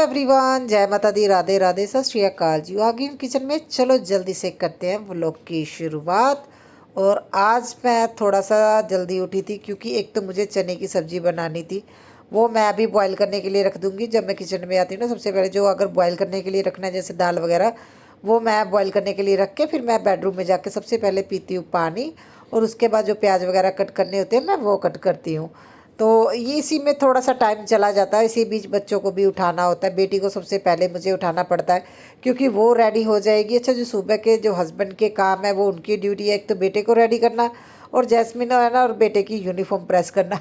Everyone, जय माता दी, राधे राधे, सत श्री अकाल जी। आ गई हूँ किचन में। चलो जल्दी से करते हैं व्लॉग की शुरुआत। और आज मैं थोड़ा सा जल्दी उठी थी क्योंकि एक तो मुझे चने की सब्ज़ी बनानी थी। वो मैं अभी बॉईल करने के लिए रख दूँगी। जब मैं किचन में आती हूँ ना, सबसे पहले जो अगर बॉईल करने के लिए रखना है जैसे दाल वगैरह, वो मैं बॉईल करने के लिए रख के फिर मैं बेडरूम में जाके सबसे पहले पीती हूँ पानी। और उसके बाद जो प्याज वगैरह कट करने होते हैं मैं वो कट करती हूँ। तो ये इसी में थोड़ा सा टाइम चला जाता है। इसी बीच बच्चों को भी उठाना होता है। बेटी को सबसे पहले मुझे उठाना पड़ता है क्योंकि वो रेडी हो जाएगी। अच्छा, जो सुबह के जो हस्बैंड के काम है वो उनकी ड्यूटी है। एक तो बेटे को रेडी करना और जैस्मिन है ना, और बेटे की यूनिफॉर्म प्रेस करना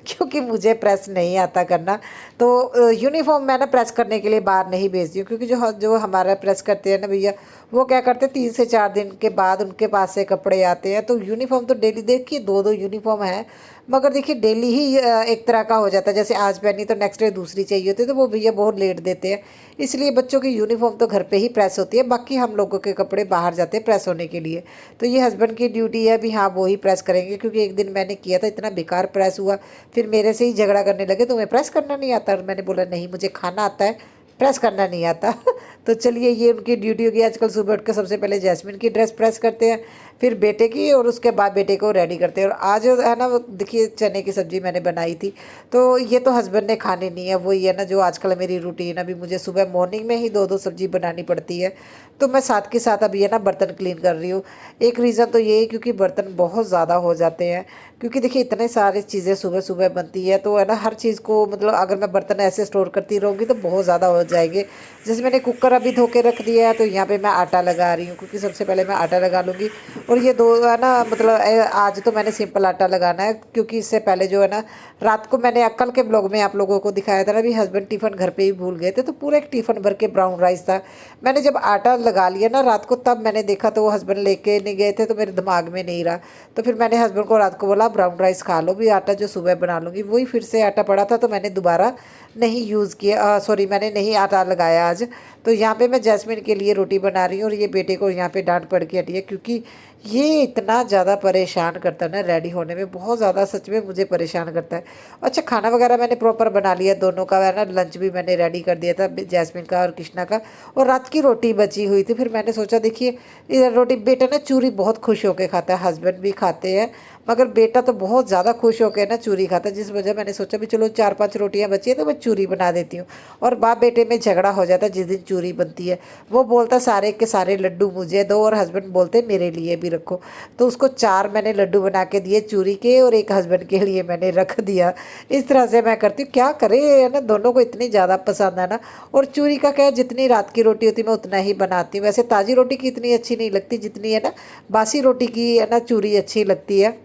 क्योंकि मुझे प्रेस नहीं आता करना। तो यूनिफॉर्म मैं ना प्रेस करने के लिए बाहर नहीं भेजती हूँ क्योंकि जो जो हमारा प्रेस करते हैं ना भैया, वो क्या करते हैं 3 से 4 दिन के बाद उनके पास से कपड़े आते हैं। तो यूनिफॉर्म तो डेली, देखिए 2-2 यूनिफॉर्म है, मगर देखिए डेली ही एक तरह का हो जाता है। जैसे आज पहनी तो नेक्स्ट डे दूसरी चाहिए होती है, तो वो भैया बहुत लेट देते हैं। इसलिए बच्चों की यूनिफॉर्म तो घर पे ही प्रेस होती है, बाकी हम लोगों के कपड़े बाहर जाते हैं प्रेस होने के लिए। तो ये हस्बैंड की ड्यूटी है भी, हाँ वो ही प्रेस करेंगे। क्योंकि एक दिन मैंने किया था, इतना बेकार प्रेस हुआ, फिर मेरे से ही झगड़ा करने लगे, तुम्हें प्रेस करना नहीं आता। और मैंने बोला नहीं, मुझे खाना आता है, प्रेस करना नहीं आता। तो चलिए, ये उनकी ड्यूटी होगी। आजकल सुबह उठ कर सबसे पहले जैस्मिन की ड्रेस प्रेस करते हैं, फिर बेटे की, और उसके बाद बेटे को रेडी करते हैं। और आज है ना, वो देखिए चने की सब्ज़ी मैंने बनाई थी। तो ये तो हस्बैंड ने खानी नहीं है, वही है ना जो आजकल मेरी रूटीन। अभी मुझे सुबह मॉर्निंग में ही 2-2 सब्ज़ी बनानी पड़ती है। तो मैं साथ के साथ अभी है ना बर्तन क्लीन कर रही हूँ। एक रीज़न तो ये है क्योंकि बर्तन बहुत ज़्यादा हो जाते हैं। क्योंकि देखिए इतने सारी चीज़ें सुबह सुबह बनती है, तो है ना हर चीज़ को, मतलब अगर मैं बर्तन ऐसे स्टोर करती रहूँगी तो बहुत ज़्यादा हो जाएंगे। जैसे मैंने कुकर अभी धो के रख दिया है, तो यहाँ पे मैं आटा लगा रही हूँ क्योंकि सबसे पहले मैं आटा लगा लूँगी। और ये दो है ना, मतलब आज तो मैंने सिंपल आटा लगाना है क्योंकि इससे पहले जो है ना, रात को मैंने कल के ब्लॉग में आप लोगों को दिखाया था ना भी, हस्बैंड टिफ़िन घर पे ही भूल गए थे, तो पूरा एक टिफ़िन भर के ब्राउन राइस था। मैंने जब आटा लगा लिया ना रात को, तब मैंने देखा तो वो हस्बैंड लेके नहीं गए थे, तो मेरे दिमाग में नहीं रहा। तो फिर मैंने हस्बैंड को रात को बोला ब्राउन राइस खा लो भी, आटा जो सुबह बना लूँगी। वही फिर से आटा पड़ा था, तो मैंने दोबारा नहीं यूज़ किया, सॉरी मैंने नहीं आटा लगाया आज। तो यहाँ पे मैं जैस्मिन के लिए रोटी बना रही हूँ, और ये बेटे को यहाँ पे डांट पड़ के हटी है क्योंकि ये इतना ज़्यादा परेशान करता है ना रेडी होने में, बहुत ज़्यादा सच में मुझे परेशान करता है। अच्छा, खाना वगैरह मैंने प्रॉपर बना लिया, दोनों का है ना, लंच भी मैंने रेडी कर दिया था, जैस्मिन का और कृष्णा का। और रात की रोटी बची हुई थी, फिर मैंने सोचा देखिए इधर रोटी, बेटा ना चूरी बहुत खुश होकर खाता है, हस्बैंड भी खाते हैं, मगर बेटा तो बहुत ज़्यादा खुश होकर ना चूरी खाता है। जिस वजह मैंने सोचा भी चलो 4-5 रोटियां बची है तो मैं चूरी बना देती हूँ। और बाप बेटे में झगड़ा हो जाता है जिस दिन चूरी बनती है। वो बोलता सारे के सारे लड्डू मुझे दो, और हस्बैंड बोलते मेरे लिए भी रखो। तो उसको 4 मैंने लड्डू बना के दिए चूरी के, और एक हस्बैंड के लिए मैंने रख दिया। इस तरह से मैं करती हूँ, क्या करे है ना, दोनों को इतनी ज़्यादा पसंद है ना। और चूरी का क्या है, जितनी रात की रोटी होती है मैं उतना ही बनाती हूँ। वैसे ताज़ी रोटी की इतनी अच्छी नहीं लगती जितनी है ना बासी रोटी की है ना चूरी अच्छी लगती है।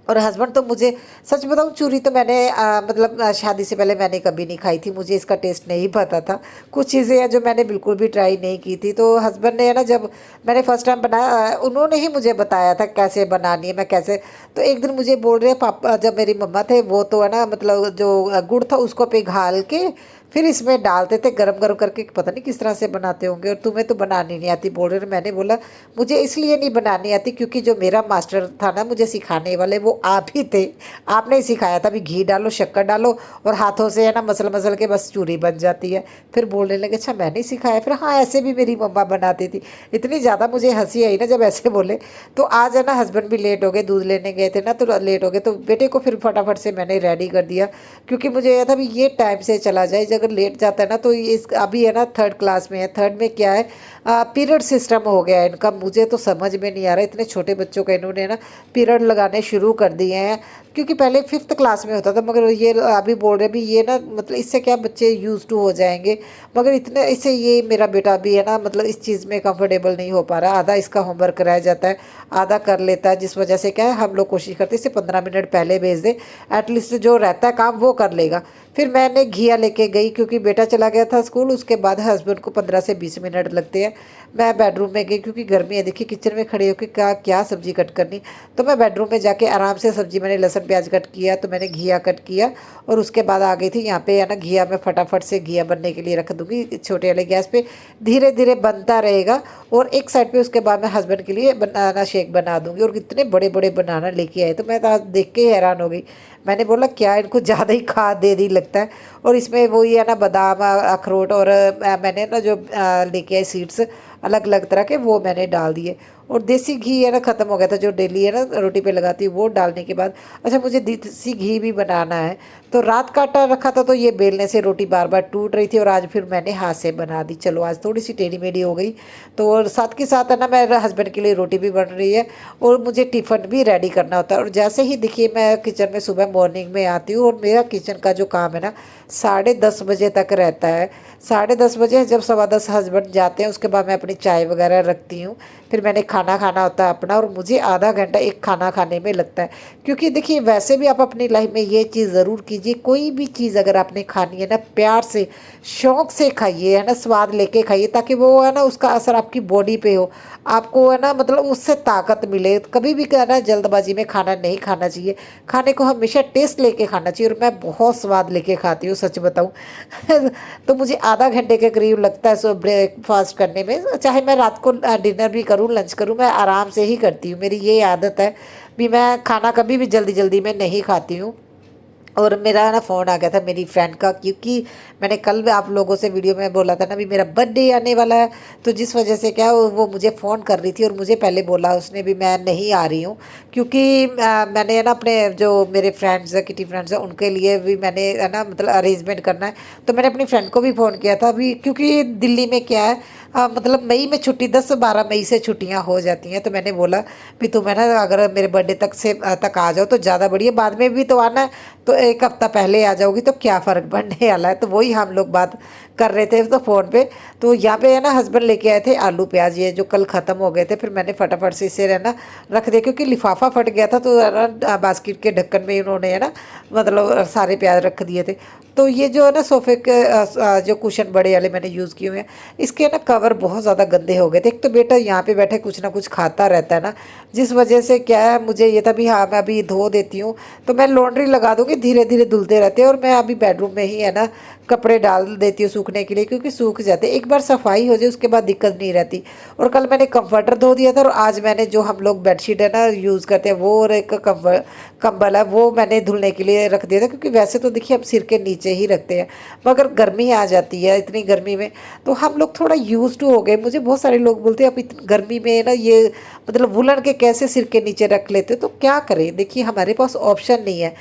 और हस्बैंड तो मुझे, सच बताऊं, चूरी तो मैंने मतलब शादी से पहले मैंने कभी नहीं खाई थी, मुझे इसका टेस्ट नहीं पता था। कुछ चीज़ें हैं जो मैंने बिल्कुल भी ट्राई नहीं की थी। तो हस्बैंड ने है ना, जब मैंने फर्स्ट टाइम बनाया, उन्होंने ही मुझे बताया था कैसे बनानी है, मैं कैसे। तो एक दिन मुझे बोल रहे हैं पापा, जब मेरी मम्मा थे वो तो है ना, मतलब जो गुड़ था उसको पिघाल के फिर इसमें डालते थे गरम गरम करके, पता नहीं किस तरह से बनाते होंगे, और तुम्हें तो बनानी नहीं आती बोल रहे। मैंने बोला मुझे इसलिए नहीं बनानी आती क्योंकि जो मेरा मास्टर था ना मुझे सिखाने वाले, वो आप ही थे। आपने ही सिखाया था भी घी डालो, शक्कर डालो, और हाथों से है ना मसल मसल के बस चूरी बन जाती है। फिर बोलने लगे अच्छा मैंने सिखाया, फिर हाँ ऐसे भी मेरी मम्मा बनाती थी। इतनी ज़्यादा मुझे हंसी आई ना जब ऐसे बोले। तो आज है ना हस्बैंड भी लेट हो गए, दूध लेने गए थे ना तो लेट हो गए, तो बेटे को फिर फटाफट से मैंने रेडी कर दिया क्योंकि मुझे यह था भी ये टाइम से चला जाए। अगर लेट जाता है ना तो ये इस अभी है ना 3rd क्लास में है। 3rd में क्या है, पीरियड सिस्टम हो गया है इनका, मुझे तो समझ में नहीं आ रहा। इतने छोटे बच्चों का इन्होंने ना पीरियड लगाने शुरू कर दिए हैं। क्योंकि पहले 5th क्लास में होता था, मगर ये अभी बोल रहे भी ये ना, मतलब इससे क्या बच्चे यूज टू हो जाएंगे। मगर इतने इससे ये मेरा बेटा भी है ना, मतलब इस चीज़ में कंफर्टेबल नहीं हो पा रहा। आधा इसका होमवर्क कराया जाता है, आधा कर लेता है, जिस वजह से क्या है हम लोग कोशिश करते हैं इसे 15 मिनट पहले भेज दे, एटलीस्ट जो रहता है काम वो कर लेगा। फिर मैंने घिया लेके गई क्योंकि बेटा चला गया था स्कूल, उसके बाद हस्बैंड को 15 से 20 मिनट लगते हैं। मैं बेडरूम में गई क्योंकि गर्मी है। देखिए किचन में खड़े होकर क्या क्या सब्जी कट करनी, तो मैं बेडरूम में जाके आराम से सब्जी, मैंने लहसुन प्याज कट किया, तो मैंने घिया कट किया और उसके बाद आ गई थी यहाँ पे, है ना, घिया मैं फटाफट से घिया बनने के लिए रख दूँगी छोटे वाले गैस पे, धीरे धीरे बनता रहेगा। और एक साइड पे उसके बाद मैं हस्बैंड के लिए बनाना शेक बना दूँगी। और कितने बड़े बड़े बनाना लेके आए, तो मैं तो आज देख के ही हैरान हो गई। मैंने बोला क्या इनको ज़्यादा ही खाद दे दी लगता है। और इसमें वही है ना, बादाम, अखरोट और मैंने ना जो लेके आई सीड्स अलग अलग तरह के, वो मैंने डाल दिए। और देसी घी है ना ख़त्म हो गया था, जो डेली है ना रोटी पे लगाती हूँ, वो डालने के बाद अच्छा मुझे देसी घी भी बनाना है। तो रात का आटा रखा था, तो ये बेलने से रोटी बार बार टूट रही थी और आज फिर मैंने हाथ से बना दी। चलो आज थोड़ी सी टेढ़ी मेढ़ी हो गई। तो और साथ के साथ है ना, मेरे हस्बैंड के लिए रोटी भी बन रही है और मुझे टिफ़िन भी रेडी करना होता है। और जैसे ही देखिए मैं किचन में सुबह मॉर्निंग में आती हूँ, और मेरा किचन का जो काम है ना 10:30 बजे तक रहता है। 10:30 बजे जब 10:15 हस्बैंड जाते हैं, उसके बाद मैं अपनी चाय वगैरह रखती हूँ। फिर मैंने खाना खाना होता है अपना, और मुझे आधा घंटा एक खाना खाने में लगता है। क्योंकि देखिए वैसे भी आप अपनी लाइफ में ये चीज़ ज़रूर कीजिए, कोई भी चीज़ अगर आपने खानी है ना, प्यार से शौक़ से खाइए, है ना, स्वाद लेके खाइए, ताकि वो है ना उसका असर आपकी बॉडी पे हो, आपको है ना मतलब उससे ताकत मिले। कभी भी क्या है ना, जल्दबाजी में खाना नहीं खाना चाहिए। खाने को हमेशा टेस्ट लेके खाना चाहिए, और मैं बहुत स्वाद लेके खाती हूँ सच बताऊँ। तो मुझे आधा घंटे के करीब लगता है सो ब्रेकफास्ट करने में। चाहे मैं रात को डिनर भी करूँ, लंच करूँ, मैं आराम से ही करती हूँ। मेरी ये आदत है भी, मैं खाना कभी भी जल्दी जल्दी में नहीं खाती हूँ। और मेरा ना फ़ोन आ गया था मेरी फ्रेंड का, क्योंकि मैंने कल भी आप लोगों से वीडियो में बोला था ना भी मेरा बर्थडे आने वाला है। तो जिस वजह से क्या वो मुझे फ़ोन कर रही थी, और मुझे पहले बोला उसने भी मैं नहीं आ रही हूँ, क्योंकि मैंने ना अपने जो मेरे फ्रेंड्स हैं, किटी फ्रेंड्स हैं, उनके लिए भी मैंने है ना मतलब अरेंजमेंट करना है। तो मैंने अपनी फ्रेंड को भी फ़ोन किया था अभी, क्योंकि दिल्ली में क्या है, मतलब मई में छुट्टी 10-12 मई से छुट्टियां हो जाती हैं। तो मैंने बोला भी तुम है ना अगर मेरे बर्थडे तक आ जाओ तो ज़्यादा बढ़िया, बाद में भी तो आना है, तो एक हफ्ता पहले आ जाओगी तो क्या फ़र्क पड़ने वाला है। तो वही हम लोग बात कर रहे थे तो फ़ोन पे। तो यहाँ पे है ना हस्बैंड लेके आए थे आलू प्याज, ये जो कल ख़त्म हो गए थे। फिर मैंने फटाफट से इसे है ना रख दिया, क्योंकि लिफाफा फट गया था, तो है ना बास्केट के ढक्कन में उन्होंने है ना मतलब सारे प्याज रख दिए थे। तो ये जो है ना सोफ़े के जो कुशन बड़े वाले मैंने यूज़ किए हुए हैं, इसके ना कवर बहुत ज़्यादा गंदे हो गए थे। एक तो बेटा यहाँ पे बैठे कुछ ना कुछ खाता रहता है ना, जिस वजह से क्या है मुझे ये था भी हाँ मैं अभी धो देती हूँ, तो मैं लॉन्ड्री लगा दूँगी, धीरे धीरे धुलते रहते हैं। और मैं अभी बेडरूम में ही है ना कपड़े डाल देती हूँ सूखने के लिए, क्योंकि सूख जाते, एक बार सफाई हो जाए उसके बाद दिक्कत नहीं रहती। और कल मैंने कंफर्टर धो दिया था, और आज मैंने जो हम लोग बेडशीट है ना यूज़ करते हैं वो, और एक कंबल है वो मैंने धुलने के लिए रख दिया था। क्योंकि वैसे तो देखिए हम सिर के नीचे ही रखते हैं, मगर गर्मी आ जाती है इतनी गर्मी में, तो हम लोग थोड़ा यूज टू हो गए। मुझे बहुत सारे लोग बोलते हैं आप इतनी गर्मी में ना ये मतलब वुलन के कैसे सिर के नीचे रख लेते हो। तो क्या करें, देखिए हमारे पास ऑप्शन नहीं है,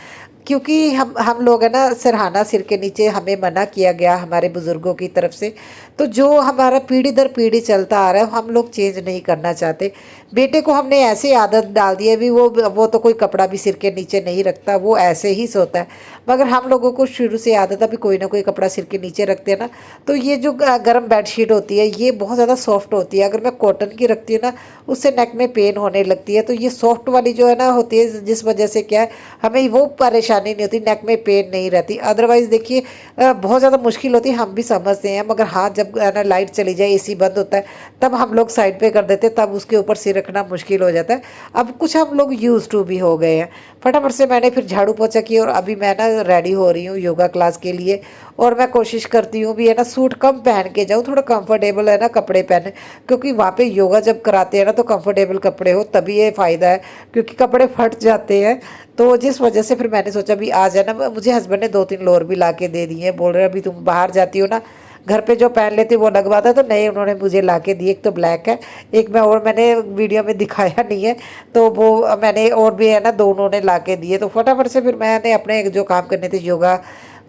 क्योंकि हम लोग है ना सिरहाना सिर के नीचे हमें मना किया गया हमारे बुज़ुर्गों की तरफ से। तो जो हमारा पीढ़ी दर पीढ़ी चलता आ रहा है, हम लोग चेंज नहीं करना चाहते। बेटे को हमने ऐसी आदत डाल दी है भी, वो तो कोई कपड़ा भी सिर के नीचे नहीं रखता, वो ऐसे ही सोता है। मगर हम लोगों को शुरू से आदत है भी कोई ना कोई कपड़ा सिर के नीचे रखते हैं ना। तो ये जो गर्म बेडशीट होती है ये बहुत ज़्यादा सॉफ्ट होती है। अगर मैं कॉटन की रखती हूँ ना, उससे नेक में पेन होने लगती है। तो ये सॉफ्ट वाली जो है ना होती है, जिस वजह से क्या है हमें वो परेशानी नहीं होती, नेक में पेन नहीं रहती। अदरवाइज़ देखिए बहुत ज़्यादा मुश्किल होती है, हम भी समझते हैं। मगर हाँ जब है ना लाइट चली जाए, एसी बंद होता है, तब हम लोग साइड पे कर देते हैं, तब उसके ऊपर सिर रखना मुश्किल हो जाता है। अब कुछ हम लोग यूज़ टू भी हो गए हैं। फटाफट से मैंने फिर झाड़ू पोछा किया, और अभी मैं ना रेडी हो रही हूँ योगा क्लास के लिए। और मैं कोशिश करती हूँ भी है ना सूट कम पहन के जाऊँ, थोड़ा कंफर्टेबल है ना कपड़े पहने, क्योंकि वहाँ पे योगा जब कराते हैं ना तो कंफर्टेबल कपड़े हो तभी ये फ़ायदा है, क्योंकि कपड़े फट जाते हैं। तो जिस वजह से फिर मैंने सोचा भी आज है ना, मुझे हस्बैंड ने 2-3 लोअर भी ला के दे दिए हैं। बोल रहे हैं अभी तुम बाहर जाती हो ना, घर पे जो पहन लेती वो लगवाता, तो नए उन्होंने मुझे ला के दिए। एक तो ब्लैक है, एक मैं और मैंने वीडियो में दिखाया नहीं है, तो वो मैंने और भी है ना 2 उन्होंने ला के दिए। तो फटाफट से फिर मैंने अपने जो काम करने थे योगा,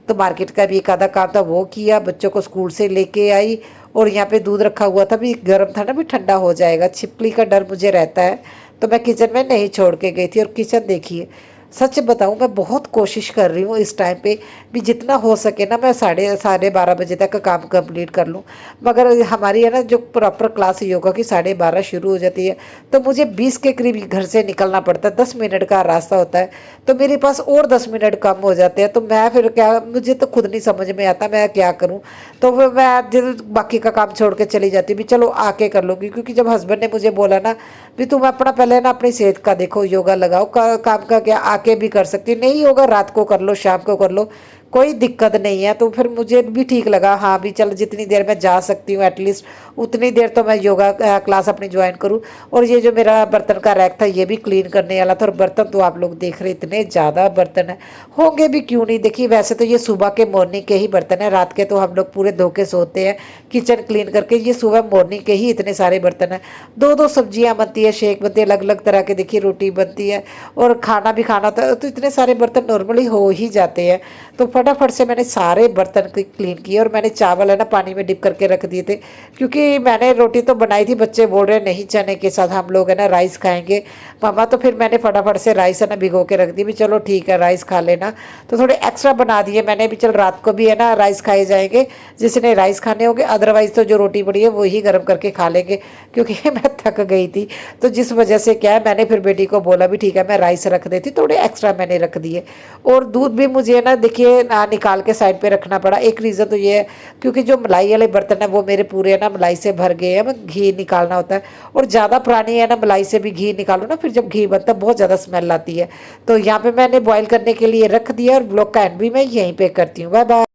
तो मार्केट का भी एक आधा काम था वो किया, बच्चों को स्कूल से लेके आई। और यहाँ पे दूध रखा हुआ था, भी गर्म था ना, भी ठंडा हो जाएगा, छिपकली का डर मुझे रहता है, तो मैं किचन में नहीं छोड़ के गई थी। और किचन देखिए सच बताऊं, मैं बहुत कोशिश कर रही हूँ इस टाइम पे भी जितना हो सके ना मैं साढ़े साढ़े 12 बजे तक का काम कंप्लीट कर लूँ। मगर हमारी है ना जो प्रॉपर क्लास योगा की 12:30 शुरू हो जाती है, तो मुझे 20 के करीब घर से निकलना पड़ता है, 10 मिनट का रास्ता होता है। तो मेरे पास और 10 मिनट कम हो जाते हैं, तो मैं फिर क्या, मुझे तो खुद नहीं समझ में आता मैं क्या करूँ। तो फिर मैं बाकी का काम छोड़ के चली जाती हूँ भी चलो आके कर लूँगी, क्योंकि जब हस्बैंड ने मुझे बोला ना भी तुम अपना पहले ना अपनी सेहत का देखो, योगा लगाओ, काम का क्या आके भी कर सकती, नहीं होगा रात को कर लो, शाम को कर लो, कोई दिक्कत नहीं है। तो फिर मुझे भी ठीक लगा, हाँ भी चल जितनी देर मैं जा सकती हूँ एटलीस्ट उतनी देर तो मैं योगा क्लास अपनी ज्वाइन करूँ। और ये जो मेरा बर्तन का रैक था ये भी क्लीन करने वाला था, और बर्तन तो आप लोग देख रहे इतने ज़्यादा बर्तन है, होंगे भी क्यों नहीं। देखिए वैसे तो ये सुबह के मॉर्निंग के ही बर्तन है, रात के तो हम लोग पूरे धो के सोते हैं किचन क्लीन करके, ये सुबह मॉर्निंग के ही इतने सारे बर्तन है। दो दो सब्जियां बनती है, शेक बनती है, अलग अलग तरह के, देखिए रोटी बनती है और खाना भी खाना होता है, तो इतने सारे बर्तन नॉर्मली हो ही जाते हैं। तो फटाफट से मैंने सारे बर्तन क्लीन किए, और मैंने चावल है ना पानी में डिप करके रख दिए थे, क्योंकि मैंने रोटी तो बनाई थी, बच्चे बोल रहे नहीं चने के साथ हम लोग है ना राइस खाएंगे मामा, तो फिर मैंने फटाफट से राइस है ना भिगो के रख दी भी चलो ठीक है राइस खा लेना। तो थोड़े एक्स्ट्रा बना दिए मैंने भी, चल रात को भी है ना राइस खाए जाएंगे, जिसने राइस खाने होंगे, अदरवाइज तो जो रोटी पड़ी है वही गर्म करके खा लेंगे, क्योंकि मैं थक गई थी। तो जिस वजह से क्या है, मैंने फिर बेटी को बोला भी ठीक है मैं राइस रख देती, थोड़े एक्स्ट्रा मैंने रख दिए। और दूध भी मुझे ना देखिए ना निकाल के साइड पे रखना पड़ा, एक रीज़न तो ये है क्योंकि जो मलाई वाले बर्तन है वो मेरे पूरे ना मलाई से भर गए हैं, घी निकालना होता है, और ज़्यादा पुरानी है ना मलाई से भी घी निकालो ना, फिर जब घी बनता है बहुत ज़्यादा स्मेल आती है। तो यहाँ पे मैंने बॉईल करने के लिए रख दिया, और ब्लॉग का एंड भी मैं यहीं पे करती हूँ। Bye bye.